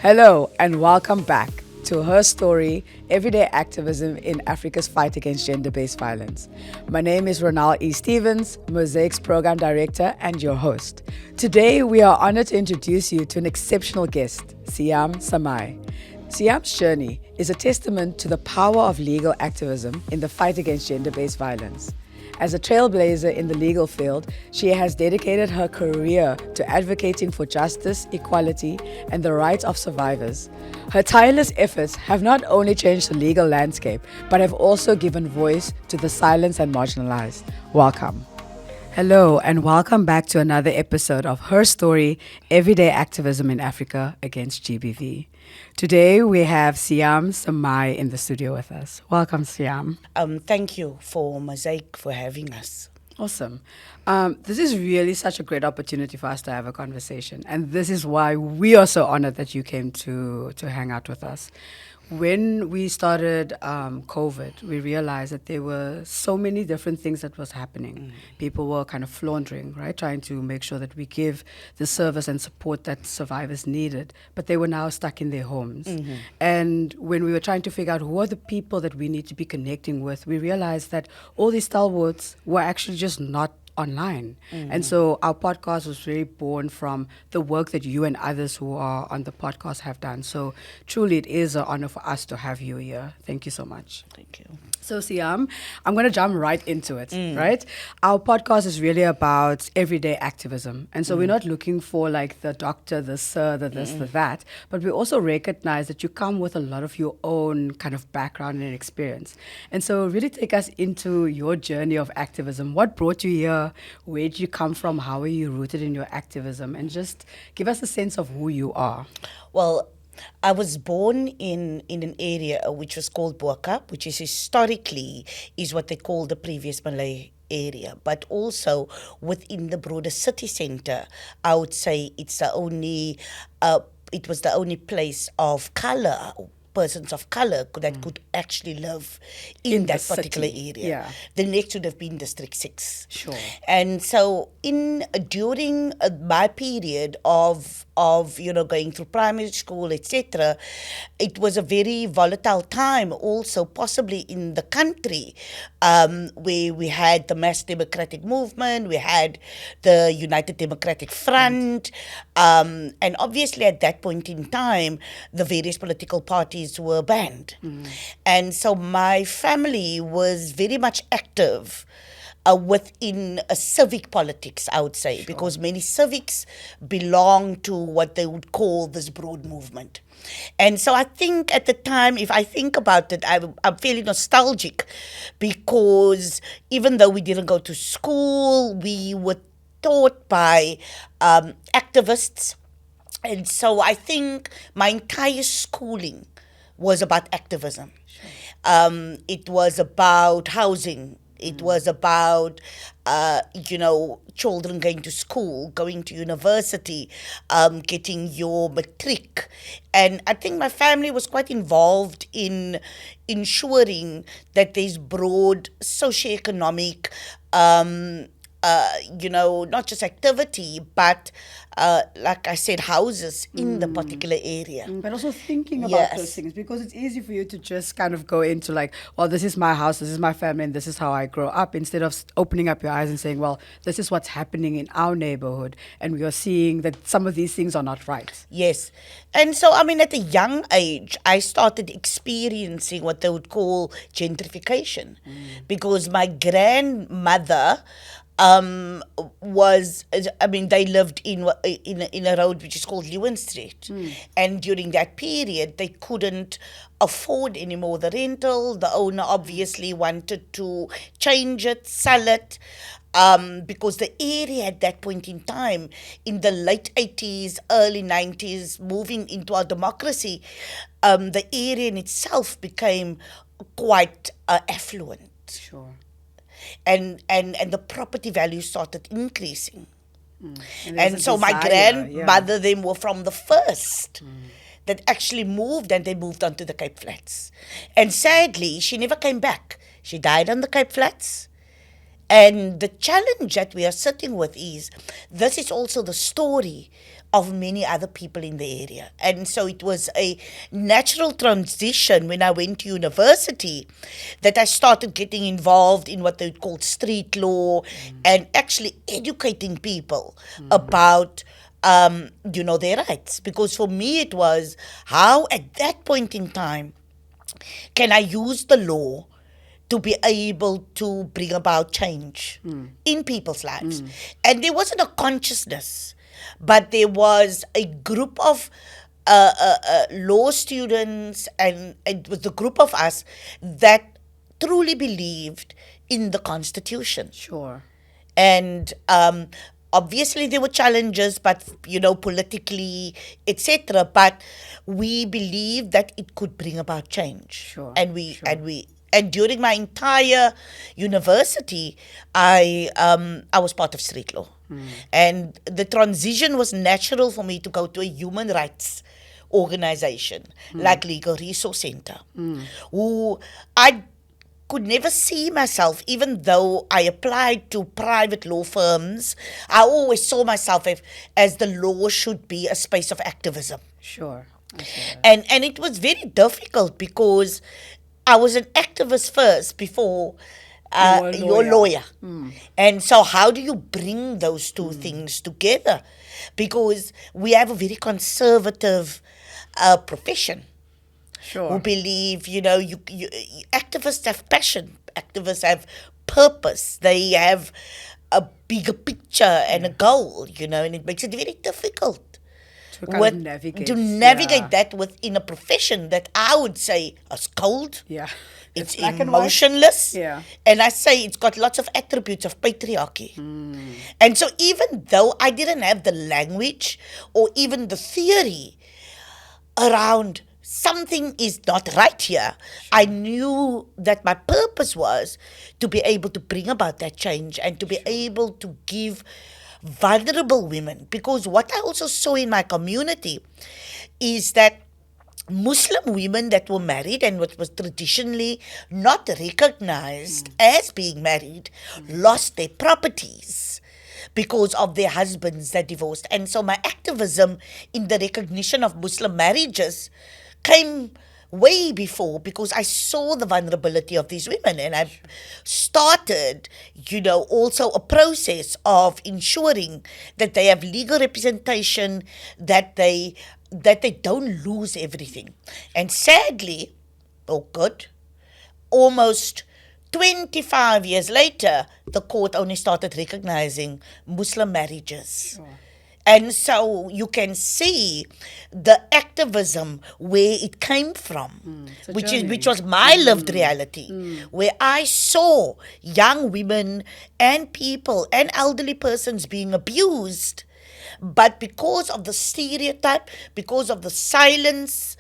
Hello and welcome back to HerStory, Everyday Activism in Africa's Fight Against Gender-Based Violence. My name is Ronald E. Stevens, Mosaic's Program Director and your host. Today we are honored to introduce you to an exceptional guest, Siam Samai. Siam's journey is a testament to the power of legal activism in the fight against gender-based violence. As a trailblazer in the legal field, she has dedicated her career to advocating for justice, equality, and the rights of survivors. Her tireless efforts have not only changed the legal landscape, but have also given voice to the silenced and marginalized. Welcome. Hello, and welcome back to another episode of HerStory, Everyday Activism in Africa Against GBV. Today we have Siam Samai in the studio with us. Welcome, Siam. Thank you for Mosaic for having us. Awesome. This is really such a great opportunity for us to have a conversation, and this is why we are so honored that you came to hang out with us. When we started COVID, we realized that there were so many different things that was happening. People were kind of floundering, right, trying to make sure that we give the service and support that survivors needed, but they were now stuck in their homes. And when we were trying to figure out who are the people that we need to be connecting with, we realized that all these stalwarts were actually just not online. And so our podcast was really born from the work that you and others who are on the podcast have done. So truly it is an honor for us to have you here. Thank you so much. Thank you. So Siam, I'm going to jump right into it, right? Our podcast is really about everyday activism. And so we're not looking for like the doctor, the sir, the this, the that, but we also recognize that you come with a lot of your own kind of background and experience. And so really take us into your journey of activism. What brought you here? Where did you come from? How are you rooted in your activism? And just give us a sense of who you are. Well, I was born in an area which was called Buakap, which is historically is what they call the previous Malay area, but also within the broader city centre. I would say it's the only, it was the only place of colour, persons of colour that could actually live in that particular area. Yeah. The next would have been District 6. Sure. And so during my period of going through primary school, etc., it was a very volatile time also possibly in the country, where we had the mass democratic movement, we had the United Democratic Front, and obviously at that point in time the various political parties were banned. And so my family was very much active within civic politics, I would say, because many civics belong to what they would call this broad movement. And so I think at the time, if I think about it, I'm fairly nostalgic, because even though we didn't go to school, we were taught by activists. And so I think my entire schooling was about activism. It was about housing. It was about, children going to school, going to university, getting your matric. And I think my family was quite involved in ensuring that there's broad socioeconomic, not just activity, but like I said, houses in the particular area. But also thinking about those things, because it's easy for you to just kind of go into like, well, this is my house, this is my family, and this is how I grow up, instead of opening up your eyes and saying, well, this is what's happening in our neighborhood, and we are seeing that some of these things are not right. Yes. And so, I mean, at a young age, I started experiencing what they would call gentrification, because my grandmother they lived in a road which is called Leeuwen Street. And during that period, they couldn't afford anymore the rental. The owner obviously wanted to change it, sell it, because the area at that point in time, in the late 80s, early 90s, moving into our democracy, the area in itself became quite affluent. Sure. And the property value started increasing. And so my grandmother, them were from the first that actually moved, and they moved on to the Cape Flats. And sadly, she never came back. She died on the Cape Flats. And the challenge that we are sitting with is, this is also the story of many other people in the area. And so it was a natural transition when I went to university that I started getting involved in what they called street law and actually educating people about their rights. Because for me it was how at that point in time can I use the law to be able to bring about change in people's lives. And there wasn't a consciousness, but there was a group of law students, and it was the group of us that truly believed in the Constitution. Sure. And obviously there were challenges, but politically, etc. But we believed that it could bring about change. Sure. And during my entire university, I was part of street law, and the transition was natural for me to go to a human rights organization like Legal Resource Center, who I could never see myself, even though I applied to private law firms. I always saw myself as the law should be a space of activism. Sure. I see that. And it was very difficult because I was an activist first before your lawyer. And so how do you bring those two things together? Because we have a very conservative profession. Sure. Who believe, activists have passion, activists have purpose, they have a bigger picture and a goal, and it makes it very difficult to navigate that within a profession that I would say is cold. Yeah. It's black and emotionless. Yeah. And I say it's got lots of attributes of patriarchy. And so even though I didn't have the language or even the theory around something is not right here, I knew that my purpose was to be able to bring about that change and to be able to give vulnerable women, because what I also saw in my community is that Muslim women that were married and what was traditionally not recognized as being married lost their properties because of their husbands that divorced. And so my activism in the recognition of Muslim marriages came way before, because I saw the vulnerability of these women, and I started, also a process of ensuring that they have legal representation, that they don't lose everything. And sadly, almost 25 years later, the court only started recognizing Muslim marriages. Sure. And so you can see the activism where it came from, which was my lived reality, where I saw young women and people and elderly persons being abused. But because of the stereotype, because of the silence,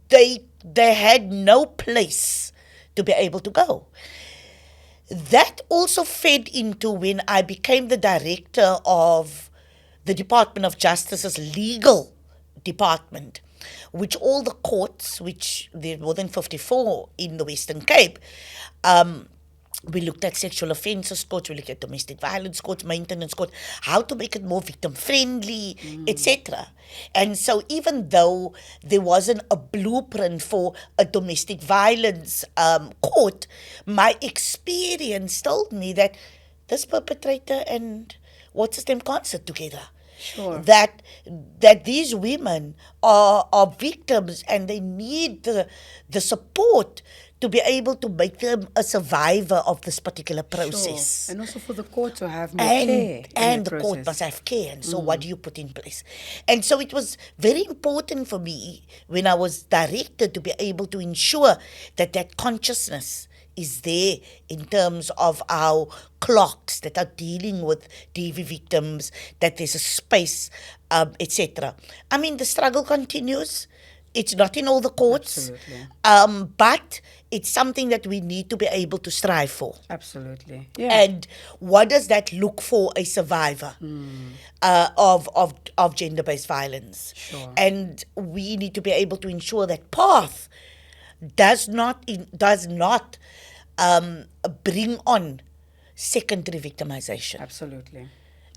they had no place to be able to go. That also fed into when I became the director of the Department of Justice's legal department, which all the courts, which there are more than 54 in the Western Cape, we looked at sexual offences courts, we looked at domestic violence courts, maintenance courts, how to make it more victim friendly, etc. And so even though there wasn't a blueprint for a domestic violence court, my experience told me that this perpetrator and what's his name can't sit together. Sure. That these women are victims, and they need the support to be able to make them a survivor of this particular process. Sure. And also for the court to have more care. And the court must have care. And so what do you put in place? And so it was very important for me when I was directed to be able to ensure that consciousness is there in terms of our clocks that are dealing with DV victims, that there's a space, etc. I mean, the struggle continues. It's not in all the courts. Absolutely. But it's something that we need to be able to strive for. Absolutely. Yeah. And what does that look for a survivor of gender-based violence? Sure. And we need to be able to ensure that path does not bring on secondary victimization. Absolutely.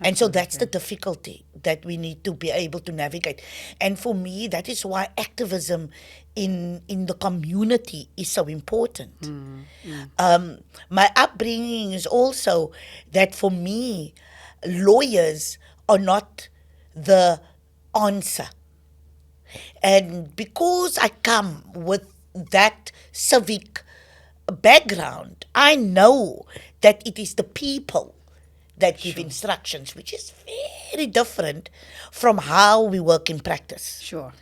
And so that's the Absolutely. difficulty that we need to be able to navigate. And for me, that is why activism in the community is so important. My upbringing is also that for me, lawyers are not the answer. And because I come with that civic background, I know that it is the people that give instructions, which is very different from how we work in practice. Sure.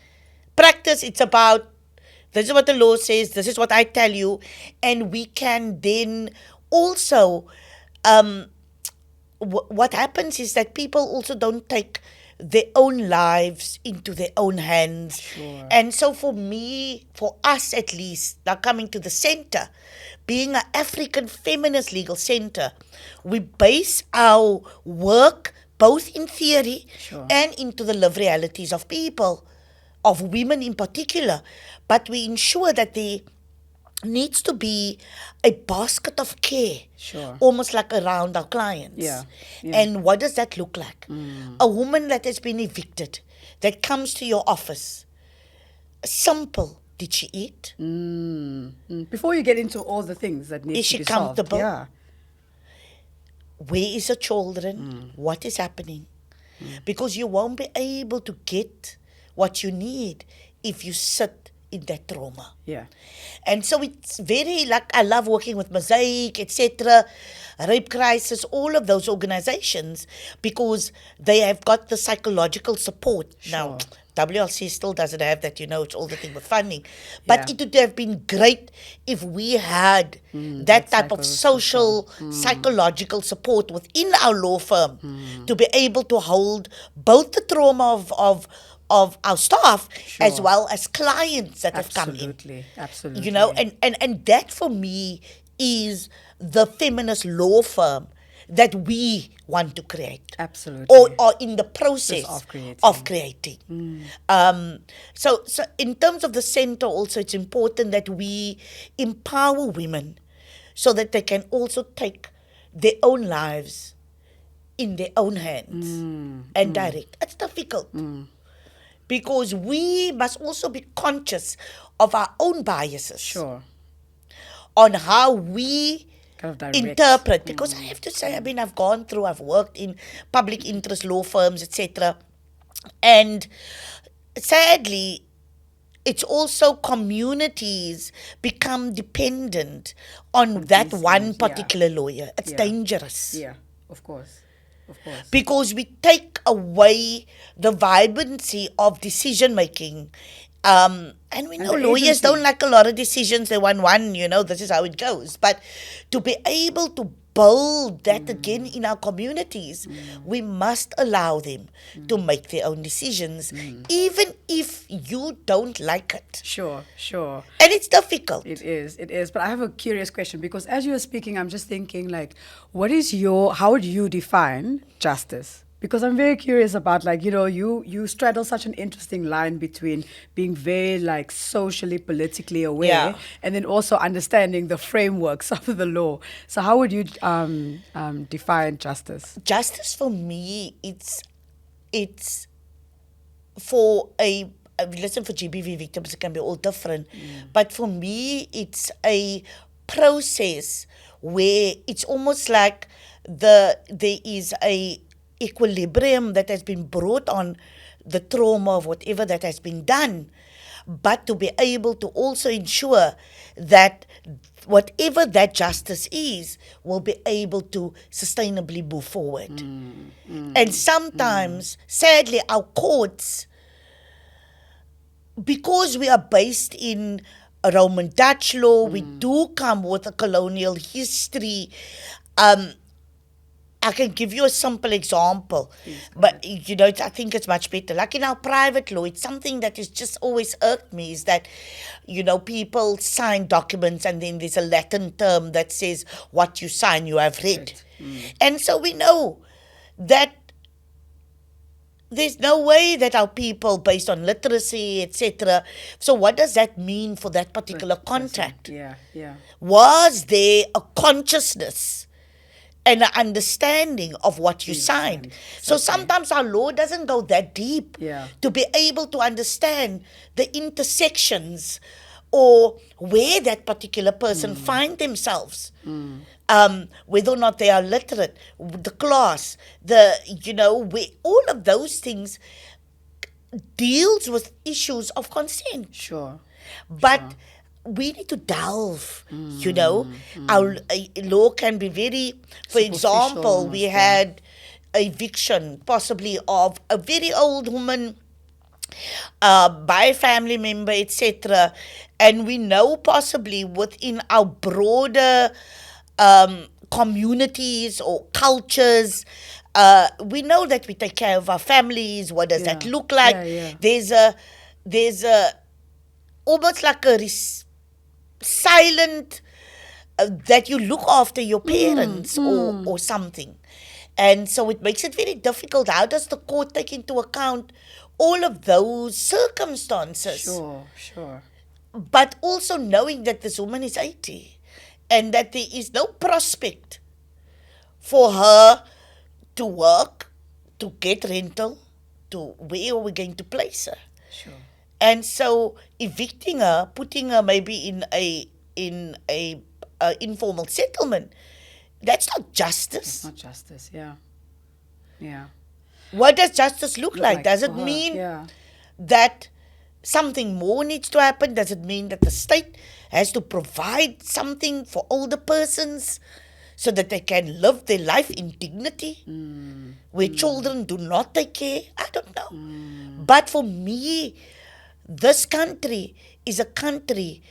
Practice, it's about this is what the law says, this is what I tell you, and we can then also what happens is that people also don't take their own lives into their own hands. Sure. And so for me, for us at least, now coming to the center, being an African feminist legal center, we base our work both in theory Sure. and into the lived realities of people, of women in particular. But we ensure that they needs to be a basket of care, Sure. almost like around our clients. Yeah, yeah. And what does that look like? A woman that has been evicted, that comes to your office, simple, did she eat? Before you get into all the things that need Is to she be solved, comfortable? yeah, Where is her children? What is happening? Because you won't be able to get what you need if you sit in that trauma. yeah, And so it's very like I love working with Mosaic, etc., Rape Crisis, all of those organizations because they have got the psychological support. Now, Sure. WLC still doesn't have that, it's all the thing with funding. But Yeah. it would have been great if we had that type of social, psychological support within our law firm to be able to hold both the trauma of our staff as Sure. well as clients that have come in. absolutely, absolutely. And that for me is the feminist law firm that we want to create. Absolutely. Or in the process Of creating. creating. So in terms of the center also, it's important that we empower women so that they can also take their own lives in their own hands and direct. It's difficult. Because we must also be conscious of our own biases Sure. on how we Kind of direct. interpret. Because I have to say, I've worked in public interest law firms, etc. And sadly, it's also communities become dependent on that these one things, yeah. particular lawyer. It's Yeah. dangerous. Yeah, of course. Of course. Because we take away the vibrancy of decision making. And we know the lawyers agency. don't like a lot of decisions. They want one, this is how it goes. But to be able to build that again in our communities, we must allow them to make their own decisions, even if you don't like it. Sure, sure. And it's difficult. It is. But I have a curious question because as you were speaking, I'm just thinking like, how do you define justice? Because I'm very curious about you straddle such an interesting line between being very like socially, politically aware Yeah. and then also understanding the frameworks of the law. So how would you define justice? Justice for me, it's for listen, for GBV victims it can be all different, but for me it's a process where it's almost like there is a equilibrium that has been brought on the trauma of whatever that has been done, but to be able to also ensure that whatever that justice is will be able to sustainably move forward. And sometimes, sadly, our courts, because we are based in a Roman Dutch law, we do come with a colonial history. I can give you a simple example, but I think it's much better. Like in our private law, it's something that has just always irked me is that, people sign documents and then there's a Latin term that says what you sign you have read. And so we know that there's no way that our people, based on literacy, etc. So what does that mean for that particular contract? Yeah, yeah. Was there a consciousness and an understanding of what you signed. So sometimes our law doesn't go that deep to be able to understand the intersections or where that particular person find themselves. Whether or not they are literate, the class, all of those things deals with issues of consent. Sure. But we need to delve, Our law can be very, for example, we had eviction possibly of a very old woman by a family member, etc. And we know possibly within our broader communities or cultures, we know that we take care of our families. What does that look like? There's a almost like a silent that you look after your parents or something. And so it makes it very difficult. How does the court take into account all of those circumstances? Sure. But also knowing that this woman is 80 and that there is no prospect for her to work, to get rental, to where are we going to place her? Sure. And so evicting her, putting her maybe in a informal settlement, that's not justice. It's not justice, yeah. What does justice look like? Does it mean that something more needs to happen? Does it mean that the state has to provide something for older persons so that they can live their life in dignity, where children do not take care? I don't know. But for me, this country is a country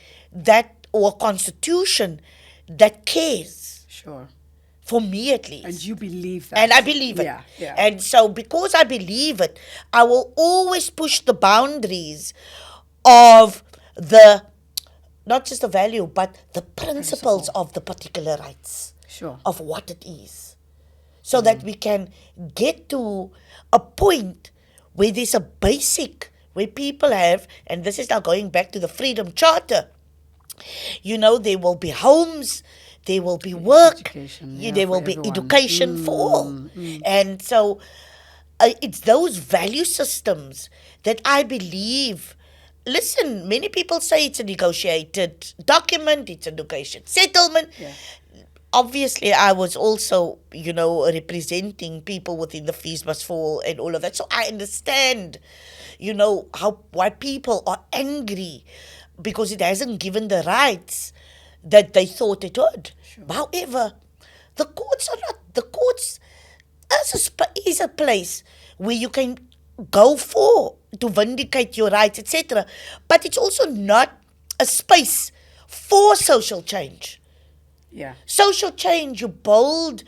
or a constitution that cares. Sure. For me at least. And you believe that. And I believe it. Yeah. And so because I believe it, I will always push the boundaries of not just the value, but the principles of the particular rights. Sure. Of what it is. So that we can get to a point where there's a basic, where people have, and this is now going back to the Freedom Charter, there will be homes, there will be work, there will be education for all. And so it's those value systems that I believe. Listen, many people say it's a negotiated document, it's a negotiated settlement. Yeah. Obviously, I was also, representing people within the Fees Must Fall and all of that. So I understand, why people are angry because it hasn't given the rights that they thought it would. Sure. However, the courts is a place where you can go to vindicate your rights, etc. But it's also not a space for social change. Yeah. Social change you build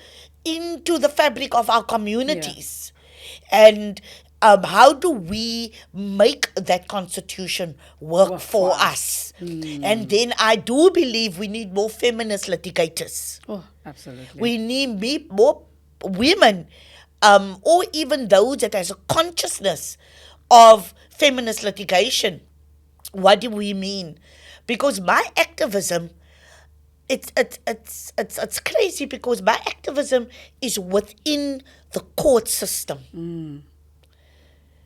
into the fabric of our communities. Yeah. And how do we make that constitution work for us? And then I do believe we need more feminist litigators. Oh, absolutely. We need more women, or even those that has a consciousness of feminist litigation. What do we mean? Because my activism, it's crazy because my activism is within the court system.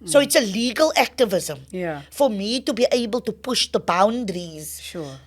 So it's a legal activism. Yeah. For me to be able to push the boundaries. Sure.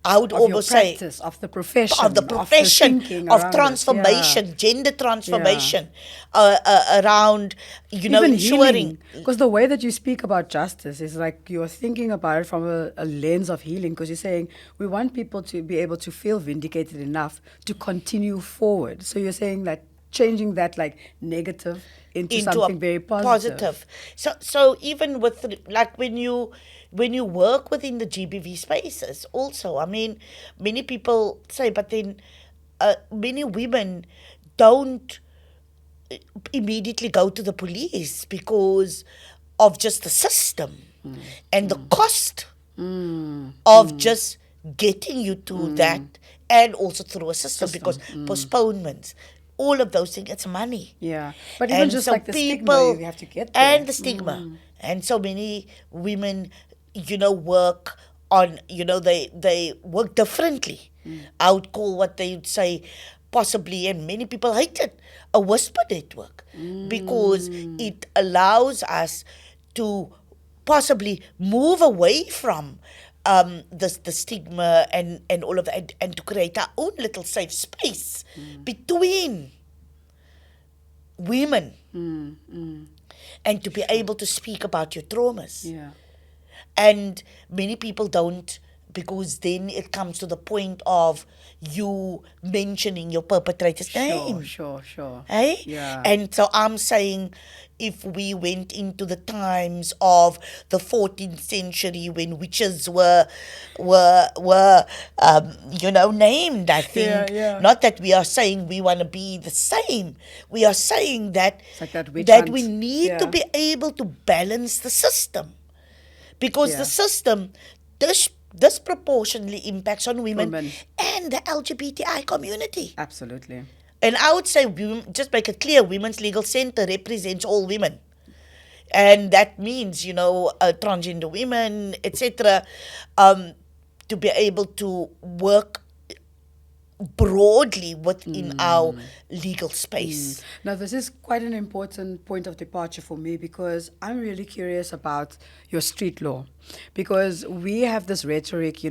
I would almost say of the profession, of transformation, gender transformation, around even ensuring. Because the way that you speak about justice is like you're thinking about it from a lens of healing. Because you're saying we want people to be able to feel vindicated enough to continue forward. So you're saying that changing that like negative into something very positive. So even with like when you work within the GBV spaces also, I mean, many people say, but then many women don't immediately go to the police because of just the system and the cost of just getting you to that, and also through a system. Because postponements, all of those things, it's money. Yeah. But even and just so like the stigma you have to get there. And the stigma. And so many women, work on, they work differently. I would call what they would say possibly, and many people hate it, a whisper network, because it allows us to possibly move away from the stigma and all of that, and to create our own little safe space between women, and to be able to speak about your traumas. Yeah. And many people don't, because then it comes to the point of you mentioning your perpetrator's name. Sure. Hey? Yeah. And so I'm saying, if we went into the times of the 14th century when witches were named, I think. Yeah. Not that we are saying we want to be the same. We are saying that It's like that witch that hunt. we need to Yeah. be able to balance the system, because the system disproportionately impacts on women and the LGBTI community. Absolutely. And I would say, just make it clear, Women's Legal Center represents all women. And that means, transgender women, etc., to be able to work broadly within our legal space. Now, this is quite an important point of departure for me, because I'm really curious about your street law, because we have this rhetoric,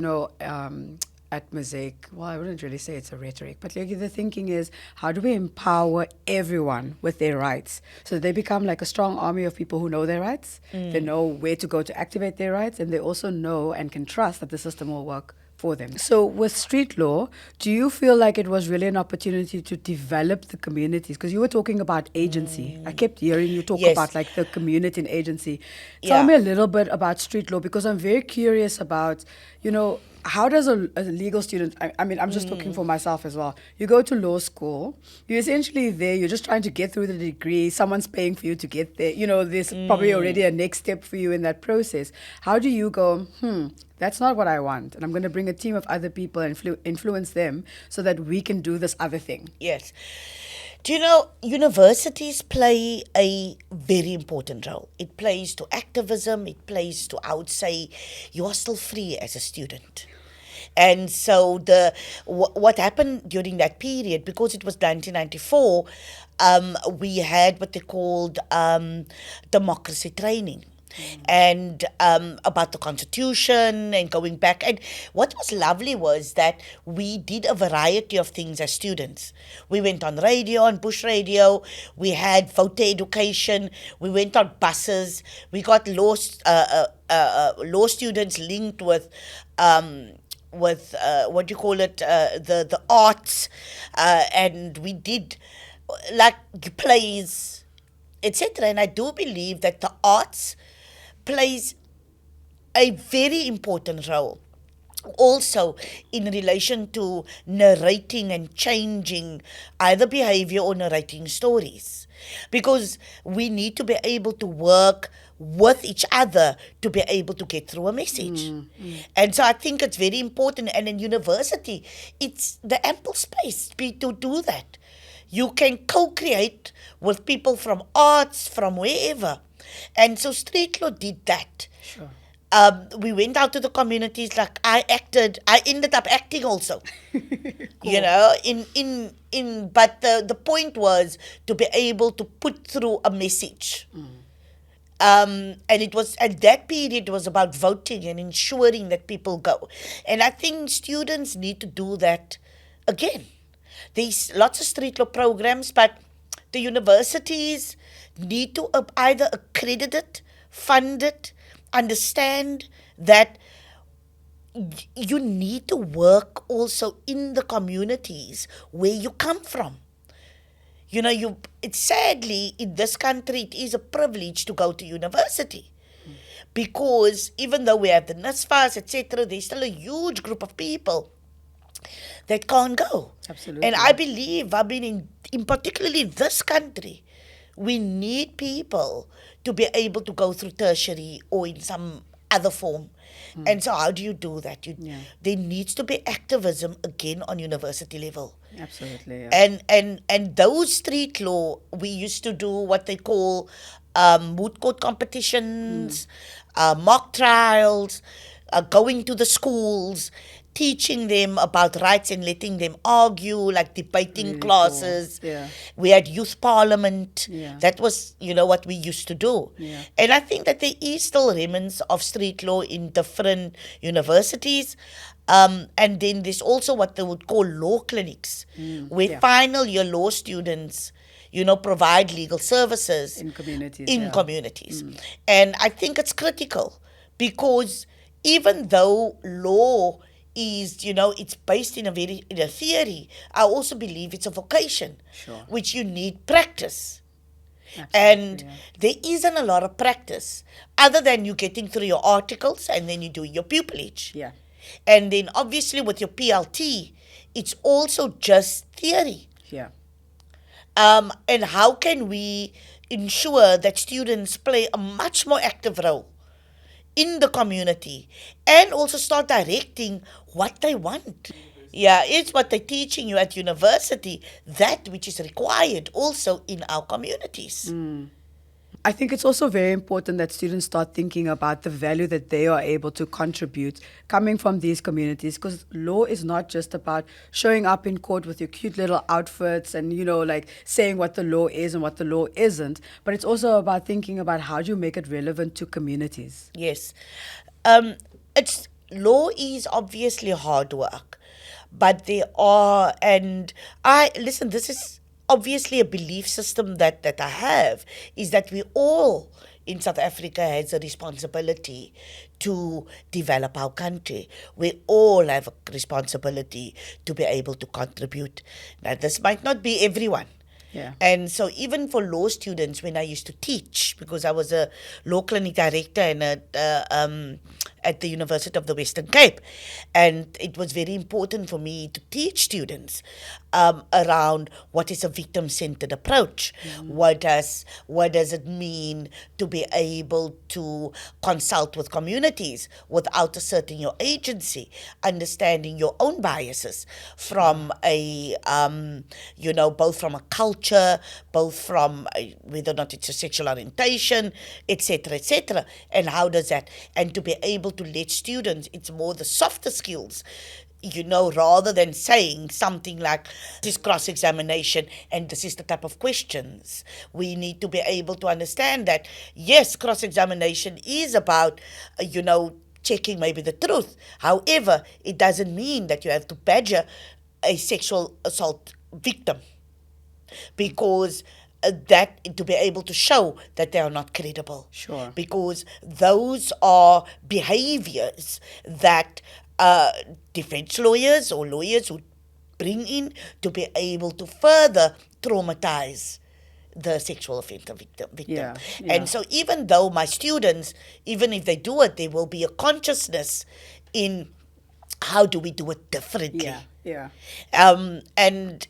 at Mosaic. Well, I wouldn't really say it's a rhetoric, but like the thinking is, how do we empower everyone with their rights so they become like a strong army of people who know their rights, they know where to go to activate their rights, and they also know and can trust that the system will work for them. So with street law, do you feel like it was really an opportunity to develop the communities? Because you were talking about agency. I kept hearing you talk about like the community and agency. Tell me a little bit about street law, because I'm very curious about, how does a legal student, I mean, I'm just talking for myself as well. You go to law school, you're essentially there, you're just trying to get through the degree, someone's paying for you to get there. There's probably already a next step for you in that process. How do you go, that's not what I want, and I'm going to bring a team of other people and influence them so that we can do this other thing? Yes. Do you know, universities play a very important role. It plays to activism, it plays to, I would say, you are still free as a student. And so what happened during that period, because it was 1994, we had what they called democracy training. And about the Constitution and going back. And what was lovely was that we did a variety of things as students. We went on radio, on Bush radio. We had voter education. We went on buses. We got law students linked with what do you call it, the arts, and we did like plays, etc. And I do believe that the arts plays a very important role also in relation to narrating and changing either behavior or narrating stories, because we need to be able to work with each other to be able to get through a message. And so I think it's very important, and in university it's the ample space to do that. You can co-create with people from arts, from wherever. And so street law did that. Sure. We went out to the communities. Like I ended up acting also. Cool. But the point was to be able to put through a message. And it was at that period, it was about voting and ensuring that people go. And I think students need to do that again. There's lots of street law programs, but the universities need to either accredit it, fund it, understand that you need to work also in the communities where you come from. It's sadly in this country, it is a privilege to go to university. Because even though we have the NSFAS, etc., there's still a huge group of people that can't go. Absolutely. And I believe, in particularly this country, we need people to be able to go through tertiary or in some other form. And so how do you do that? There needs to be activism again on university level. Absolutely. Yeah. And those street law, we used to do what they call moot court competitions, mock trials, going to the schools teaching them about rights and letting them argue, like debating Really classes. cool. Yeah. We had youth parliament. Yeah. That was, what we used to do. Yeah. And I think that there is still remnants of street law in different universities. And then there's also what they would call law clinics, where yeah. final year law students, provide legal services In communities. in yeah. communities. And I think it's critical because even though law is, it's based in a theory, I also believe it's a vocation, Sure. which you need practice. Absolutely, And yeah. there isn't a lot of practice other than you getting through your articles and then you do your pupillage. Yeah. And then obviously with your PLT, it's also just theory. Yeah. And how can we ensure that students play a much more active role in the community and also start directing what they want? Yeah, it's what they're teaching you at university, that which is required also in our communities. I think it's also very important that students start thinking about the value that they are able to contribute coming from these communities, because law is not just about showing up in court with your cute little outfits and, like saying what the law is and what the law isn't, but it's also about thinking about how do you make it relevant to communities. Yes. It's law is obviously hard work, but there are, and this is obviously a belief system that I have, is that we all in South Africa has a responsibility to develop our country. We all have a responsibility to be able to contribute. Now, this might not be everyone. Yeah. And so even for law students, when I used to teach, because I was a law clinic director and at the University of the Western Cape, and it was very important for me to teach students around what is a victim-centered approach. What does it mean to be able to consult with communities without asserting your agency, understanding your own biases from a both from a culture, both from whether or not it's a sexual orientation, etc., and how does that, and to be able to let students, it's more the softer skills, rather than saying something like, this is cross-examination and this is the type of questions. We need to be able to understand that, yes, cross-examination is about, checking maybe the truth. However, it doesn't mean that you have to badger a sexual assault victim, because that to be able to show that they are not credible. Sure. Because those are behaviors that defense lawyers or lawyers would bring in to be able to further traumatize the sexual offender victim. Yeah. And so even though my students, even if they do it, there will be a consciousness in how do we do it differently. Yeah. Yeah. And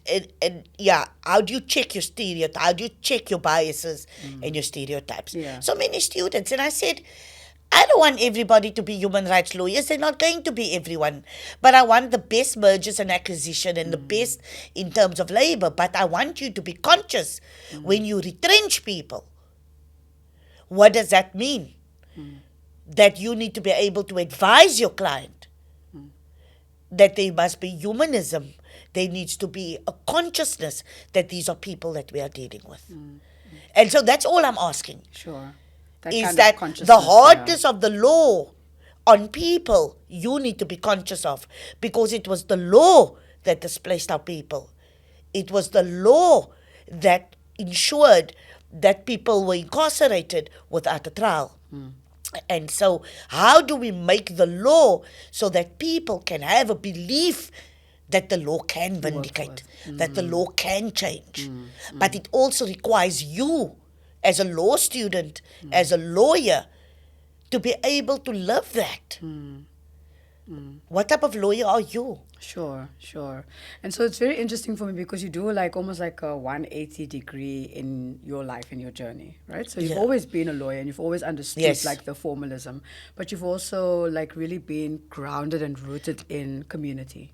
how do you check your stereotypes? How do you check your biases and your stereotypes? Yeah. So many students, and I said, I don't want everybody to be human rights lawyers. They're not going to be everyone. But I want the best mergers and acquisition and the best in terms of labor. But I want you to be conscious when you retrench people. What does that mean? That you need to be able to advise your client that there must be humanism. There needs to be a consciousness that these are people that we are dealing with. And so that's all I'm asking. Sure. Is that the hardness of the law on people, you need to be conscious of, because it was the law that displaced our people. It was the law that ensured that people were incarcerated without a trial. And so how do we make the law so that people can have a belief that the law can vindicate, that the law can change? But it also requires you as a law student, as a lawyer, to be able to live that. What type of lawyer are you? Sure. And so it's very interesting for me because you do almost like a 180 degree in your life, in your journey, right? So you've always been a lawyer and you've always understood the formalism, but you've also really been grounded and rooted in community.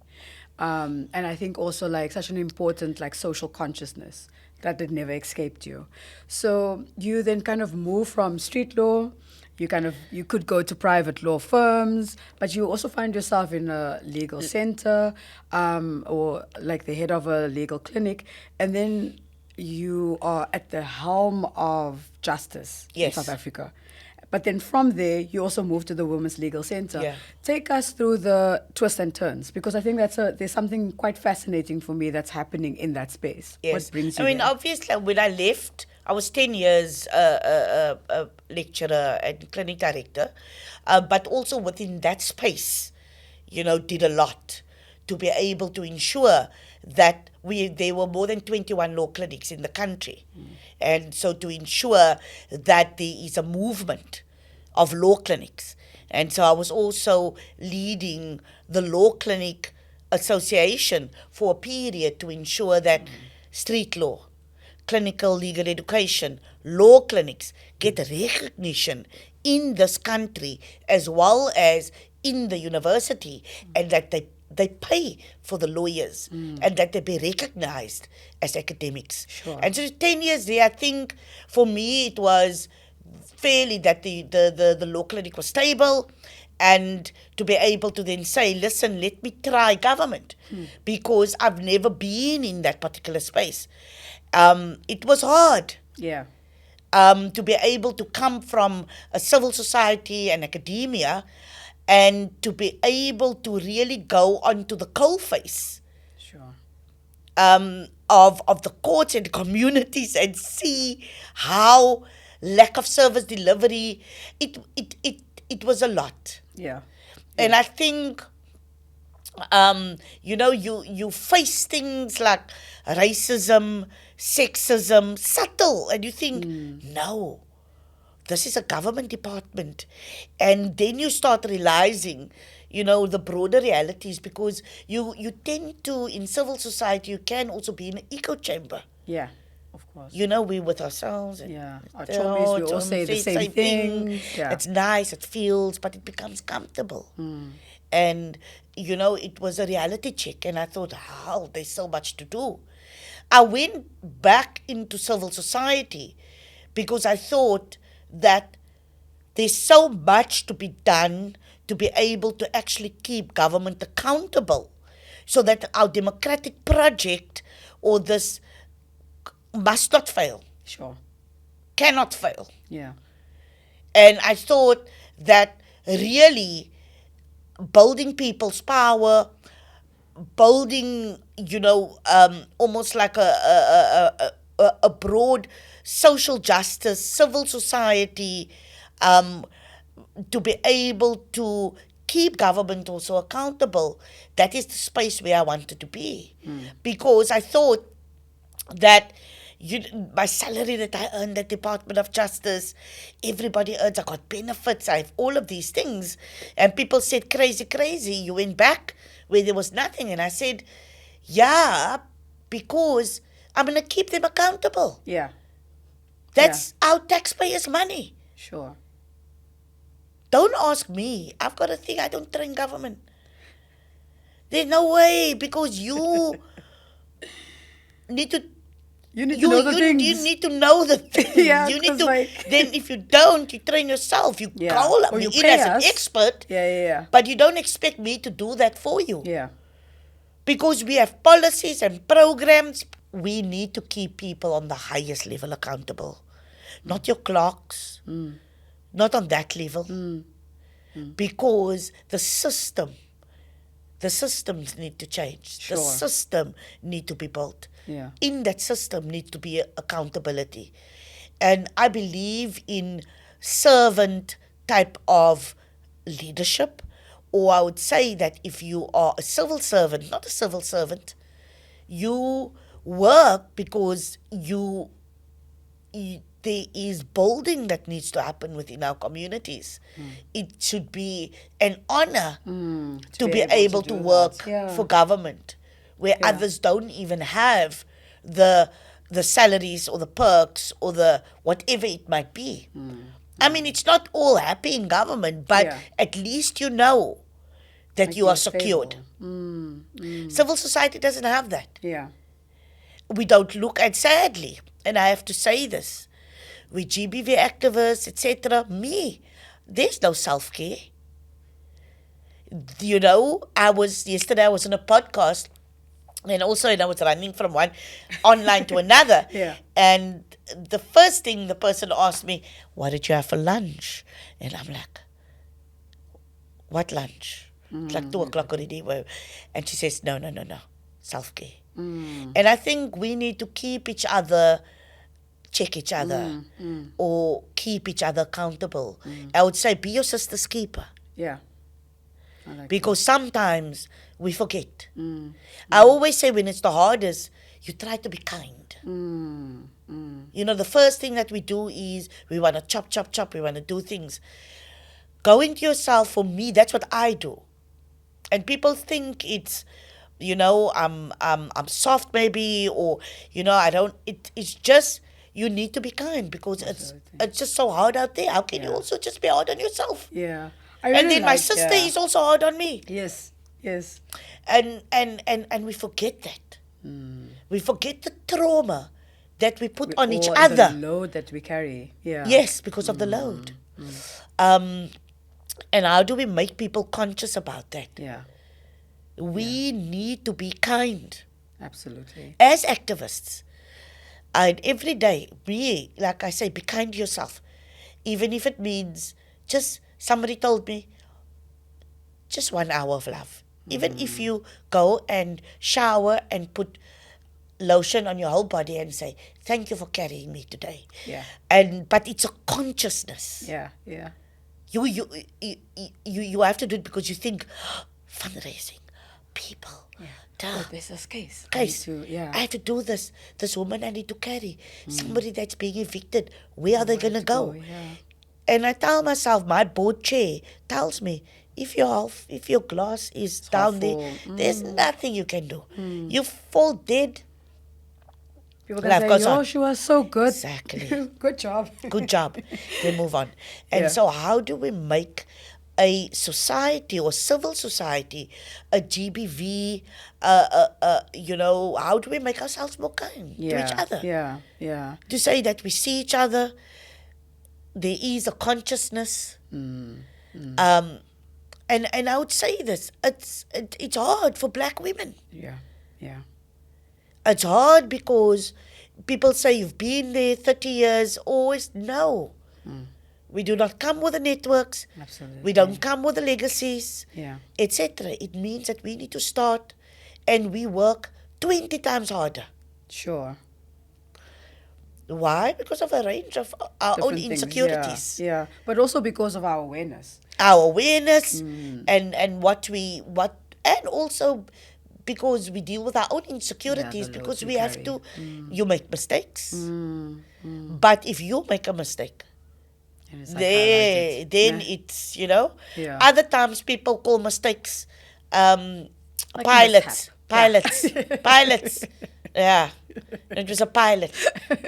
And I think also like such an important like social consciousness that it never escaped you. So you then kind of move from street law. You could go to private law firms, but you also find yourself in a legal center, or like the head of a legal clinic, and then you are at the helm of justice in Yes. South Africa. But then from there, you also moved to the Women's Legal Center. Yeah. Take us through the twists and turns, because I think there's something quite fascinating for me that's happening in that space. Yes. What brings you I mean, there? obviously, when I left, I was 10 years a lecturer and clinic director, but also within that space, did a lot to be able to ensure that there were more than 21 law clinics in the country. And so to ensure that there is a movement of law clinics. And so I was also leading the Law Clinic Association for a period to ensure that street law, clinical legal education, law clinics get recognition in this country as well as in the university, and that they pay for the lawyers and that they be recognized as academics. Sure. And so 10 years there, I think for me it was fairly that the law clinic was stable, and to be able to then say, listen, let me try government, because I've never been in that particular space. It was hard. Yeah. To be able to come from a civil society and academia, and to be able to really go onto the coalface Sure. of the courts and the communities and see how lack of service delivery, it was a lot. Yeah. And I think, you face things like racism, sexism, subtle, and you think, no, this is a government department. And then you start realizing, the broader realities, because you tend to, in civil society, you can also be in an echo chamber. Yeah. Of course. We with ourselves. And Yeah. Our chommies, we all say the same things. Yeah. It's nice, it feels, but it becomes comfortable. And, it was a reality check. And I thought, wow, there's so much to do. I went back into civil society because I thought that there's so much to be done to be able to actually keep government accountable, so that our democratic project or this must not fail, Sure. cannot fail. Yeah. And I thought that really building people's power, building, almost like a broad social justice, civil society, to be able to keep government also accountable. That is the space where I wanted to be. Because I thought that my salary that I earned at Department of Justice, everybody earns, I got benefits, I have all of these things. And people said, crazy, you went back where there was nothing. And I said, yeah, because I'm going to keep them accountable. Yeah. That's our taxpayers' money. Sure. Don't ask me. I've got a thing, I don't train government. There's no way, because you need to know the things. You need to know the things. Yeah, you need 'cause to. like- Then if you don't, you train yourself. You Yeah. call Or me you in pay as an us. expert. Yeah. But you don't expect me to do that for you. Yeah. Because we have policies and programs. We need to keep people on the highest level accountable. Not your clerks. Not on that level. Because the systems need to change. Sure. The system need to be built. Yeah. In that system need to be accountability. And I believe in servant type of leadership, or I would say that if you are a civil servant, not a civil servant, you work because there is building that needs to happen within our communities. It should be an honor to be able to do work that. Yeah. for government, where others don't even have the salaries or the perks or the whatever it might be. I mean, it's not all happy in government, but Yeah. at least you know that Like you are you're secured. stable. Civil society doesn't have that. Yeah. We don't look at, sadly, and I have to say this, we GBV activists, etc., there's no self-care. Yesterday I was on a podcast, and also I was running from one online to another. Yeah. And the first thing the person asked me, what did you have for lunch? And I'm like, what lunch? It's like 2 o'clock already. And she says, no, self-care. And I think we need to keep each other, check each other, or keep each other accountable. I would say be your sister's keeper. Yeah. I like Because sometimes we forget. I always say when it's the hardest, you try to be kind. The first thing that we do is we want to chop, we want to do things. Go into yourself. For me, that's what I do. And people think it's, I'm soft maybe, or, I don't, it's just, you need to be kind, because it's just so hard out there. How can you also just be hard on yourself? Yeah. And then my sister is also hard on me. Yes. And we forget that. We forget the trauma that we put on each other. The load that we carry. Yeah. Yes, because of the load. And how do we make people conscious about that? Yeah. We need to be kind. Absolutely. As activists, and every day, like I say, be kind to yourself. Even if it means somebody told me, just 1 hour of love. Even if you go and shower and put lotion on your whole body and say, thank you for carrying me today. Yeah. But it's a consciousness. Yeah. You have to do it because you think, fundraising, people. Yeah. Duh. Oh, there's this case. I have to do this. This woman I need to carry. Somebody that's being evicted. Where are they going to go? Yeah. And I tell myself, my board chair tells me, if your glass is down there, there's nothing you can do. You fall dead. People can say, she was so good. Exactly. Good job. Good job. Then move on. And so how do we make a society or civil society, a GBV, how do we make ourselves more kind to each other? Yeah. To say that we see each other, there is a consciousness. And I would say this, it's hard for black women. Yeah. It's hard because people say you've been there 30 years, always. No. We do not come with the networks. Absolutely. We don't come with the legacies, Yeah. etc. It means that we need to start, and we work 20 times harder. Sure. Why? Because of a range of our own Different things. insecurities. Yeah. But also because of our awareness. Our awareness and also because we deal with our own insecurities, the because loads we we have carry. to, you make mistakes. But if you make a mistake, And it's like highlighted. then Yeah. it's, Yeah. other times people call mistakes Like a pilots. mishap. Pilots. Yeah. It was a pilot.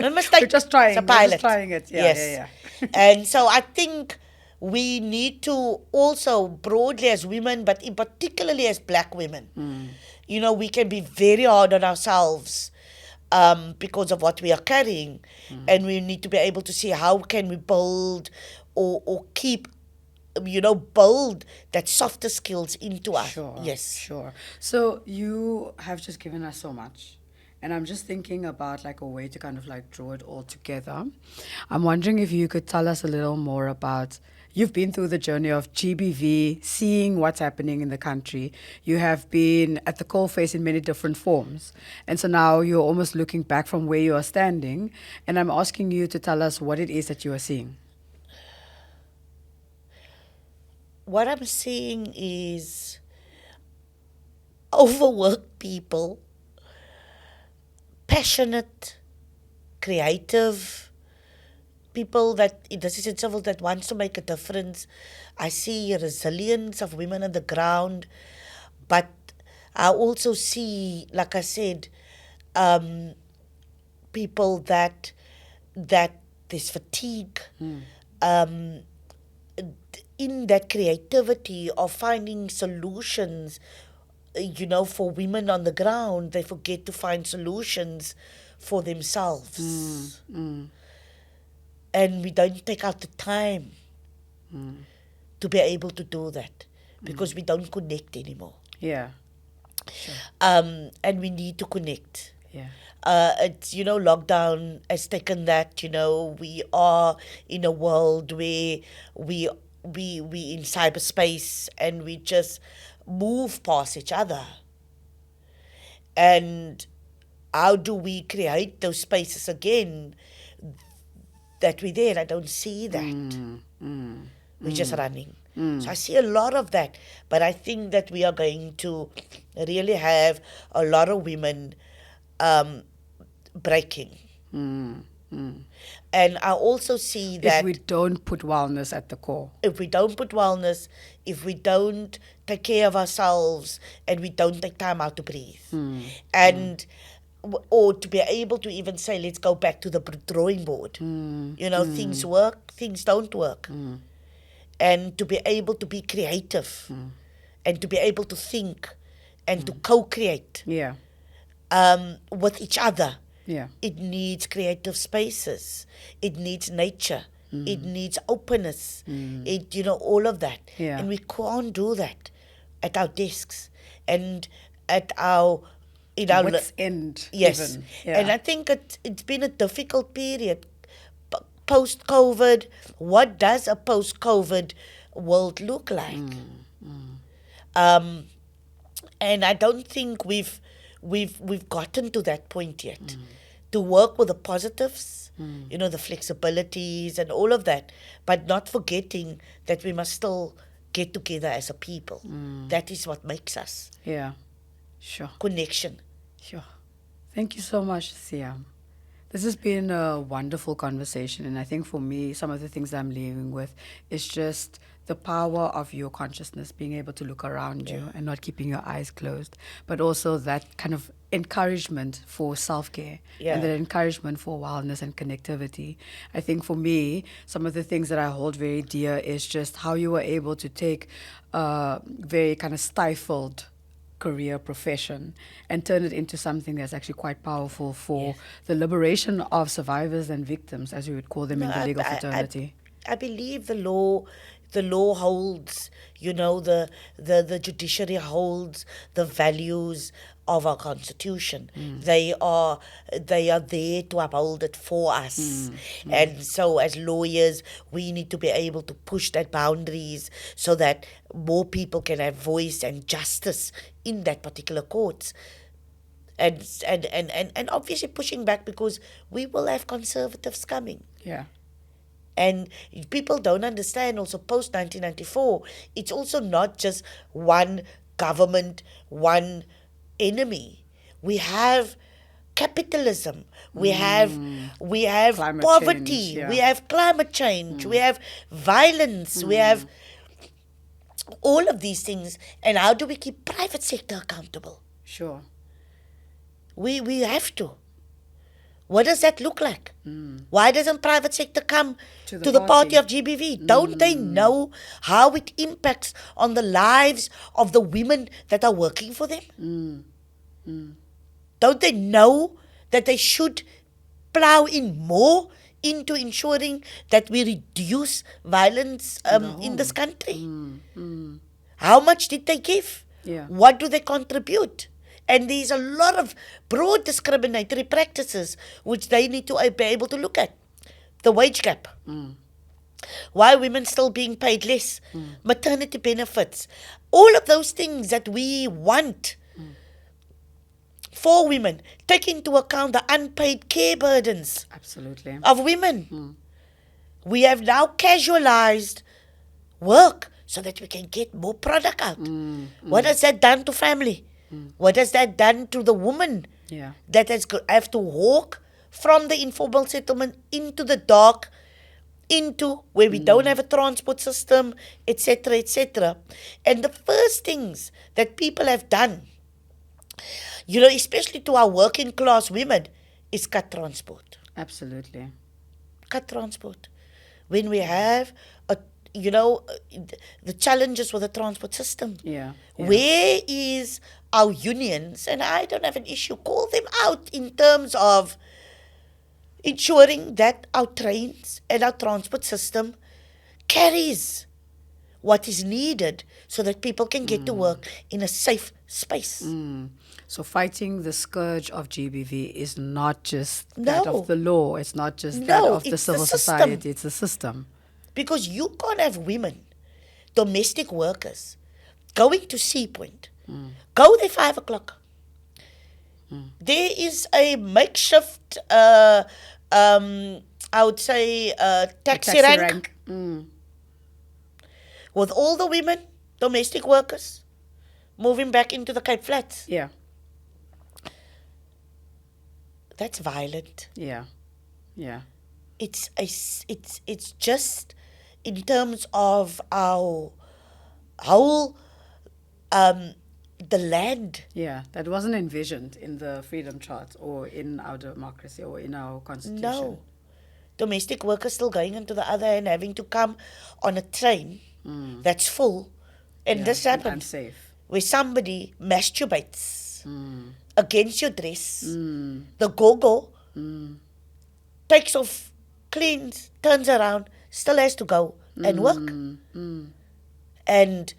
No mistake. We're just trying. It's a pilot. We're just trying it. Yeah, Yes. yeah. And so I think we need to also, broadly as women, but in particularly as black women, we can be very hard on ourselves because of what we are carrying. And we need to be able to see how can we build or keep, build that softer skills into us. Sure. Yes. Sure. So you have just given us so much. And I'm just thinking about like a way to kind of like draw it all together. I'm wondering if you could tell us a little more about, you've been through the journey of GBV, seeing what's happening in the country. You have been at the coalface in many different forms. And so now you're almost looking back from where you are standing. And I'm asking you to tell us what it is that you are seeing. What I'm seeing is overworked people, passionate, creative people this is in civil that wants to make a difference. I see resilience of women on the ground, but I also see, like I said, people that there's fatigue in that creativity of finding solutions for women on the ground, they forget to find solutions for themselves. And we don't take out the time to be able to do that because we don't connect anymore. Yeah. Sure. And we need to connect. Yeah. It's, lockdown has taken that, we are in a world where we in cyberspace and we just move past each other. And how do we create those spaces again that we're there? I don't see that. We're just running. So I see a lot of that. But I think that we are going to really have a lot of women breaking. And I also see that if we don't put wellness at the core. If we don't put wellness, if we don't take care of ourselves, and we don't take time out to breathe, and or to be able to even say, let's go back to the drawing board. Things work, things don't work. And to be able to be creative and to be able to think and to co-create with each other. Yeah. It needs creative spaces. It needs nature. It needs openness. All of that. Yeah. And we can't do that at our desks and at our wit's end. Yes. Even. Yeah. And I think it's been a difficult period. Post-COVID, what does a post-COVID world look like? And I don't think we've gotten to that point yet. To work with the positives, the flexibilities and all of that, but not forgetting that we must still get together as a people. That is what makes us. Yeah, sure. Connection. Sure. Thank you so much, Siam. This has been a wonderful conversation, and I think for me, some of the things I'm leaving with is just the power of your consciousness, being able to look around you and not keeping your eyes closed, but also that kind of encouragement for self-care and that encouragement for wellness and connectivity. I think for me, some of the things that I hold very dear is just how you were able to take a very kind of stifled career profession and turn it into something that's actually quite powerful for the liberation of survivors and victims, as we would call them in the legal fraternity. I believe the law holds, the judiciary holds the values of our constitution. They are there to uphold it for us. And so as lawyers, we need to be able to push that boundaries so that more people can have voice and justice in that particular courts. And obviously pushing back because we will have conservatives coming. Yeah. And people don't understand also post-1994, it's also not just one government, one enemy. We have capitalism, we have Climate poverty, change, we have climate change, we have violence, we have all of these things. And how do we keep private sector accountable? Sure. We have to. What does that look like? Why doesn't private sector come to the party of GBV? Don't they know how it impacts on the lives of the women that are working for them? Don't they know that they should plow in more into ensuring that we reduce violence in this country? How much did they give? Yeah. What do they contribute? And there's a lot of broad discriminatory practices which they need to be able to look at. The wage gap. Why are women still being paid less? Maternity benefits. All of those things that we want for women. Take into account the unpaid care burdens Absolutely. of women. We have now casualized work so that we can get more product out. What has that done to family? What has that done to the woman that have to walk from the informal settlement into the dark, into where we don't have a transport system, etc., etc. And the first things that people have done, especially to our working class women, is cut transport. Absolutely. Cut transport. When we have the challenges with the transport system. Yeah. Where is our unions, and I don't have an issue, call them out in terms of ensuring that our trains and our transport system carries what is needed so that people can get to work in a safe space. So fighting the scourge of GBV is not just No. that of the law. It's not just that No, of the it's the civil system. society. It's the system. Because you can't have women, domestic workers, going to Sea Point, go there 5 o'clock. There is a makeshift, I would say, taxi rank. With all the women, domestic workers, moving back into the Cape Flats. Yeah. That's violent. Yeah. Yeah. It's just in terms of our whole the land. Yeah. That wasn't envisioned in the freedom chart or in our democracy or in our constitution. No. Domestic workers still going into the other and having to come on a train that's full. And this happens Unsafe. where somebody masturbates against your dress. The go-go takes off, cleans, turns around, still has to go and work. And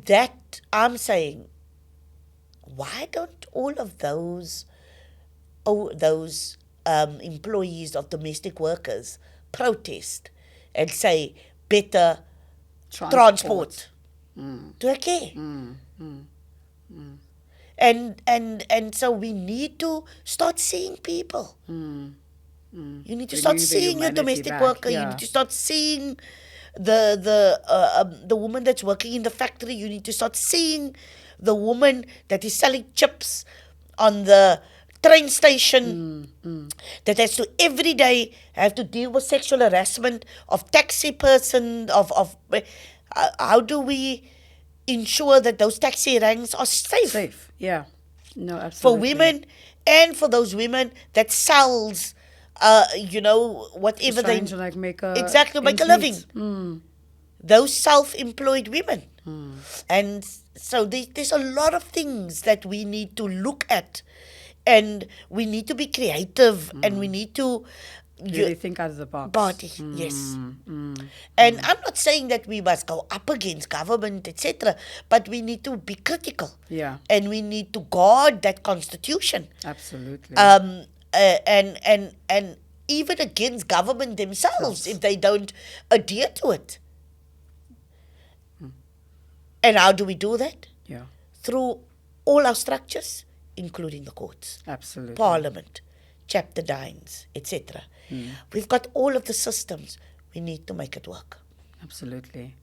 that I'm saying, why don't all of those employees of domestic workers protest and say better transport? Do I care? And so we need to start seeing people. You need to start Bringing the seeing your humanity domestic back, worker. You yeah. need to start seeing the woman that's working in the factory. You need to start seeing the woman that is selling chips on the train station, that has to every day have to deal with sexual harassment of taxi person, of how do we ensure that those taxi ranks are safe Yeah. No, for absolutely. women and for those women that sells whatever Trying to like make a make a ends living. meet. Those self-employed women. And so there's a lot of things that we need to look at, and we need to be creative, and we need to Really think out of the box. body. Yes. And I'm not saying that we must go up against government, etc., but we need to be critical. Yeah. And we need to guard that constitution. Absolutely. And even against government themselves if they don't adhere to it. And how do we do that? Yeah. Through all our structures, including the courts, Absolutely. Parliament, chapter 9s, etc. We've got all of the systems. We need to make it work. Absolutely.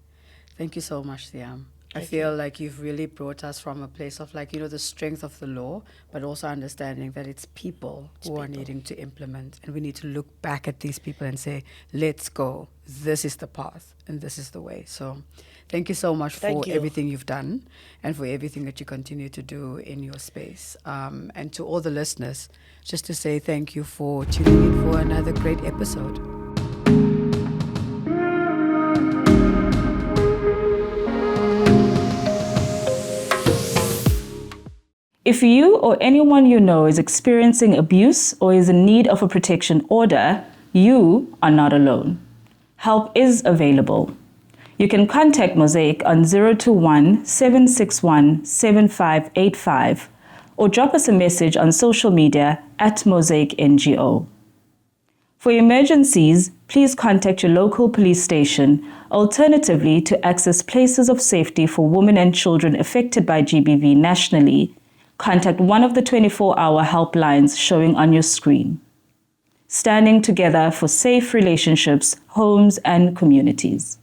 Thank you so much, Siam. I feel like you've really brought us from a place of like, the strength of the law, but also understanding that it's people who are needing to implement. And we need to look back at these people and say, let's go. This is the path and this is the way. So thank you so much for everything you've done and for everything that you continue to do in your space. And to all the listeners, just to say thank you for tuning in for another great episode. If you or anyone you know is experiencing abuse or is in need of a protection order, you are not alone. Help is available. You can contact Mosaic on 021 761 7585 or drop us a message on social media at Mosaic NGO. For emergencies, please contact your local police station. Alternatively, to access places of safety for women and children affected by GBV nationally, contact one of the 24-hour helplines showing on your screen. Standing together for safe relationships, homes, and communities.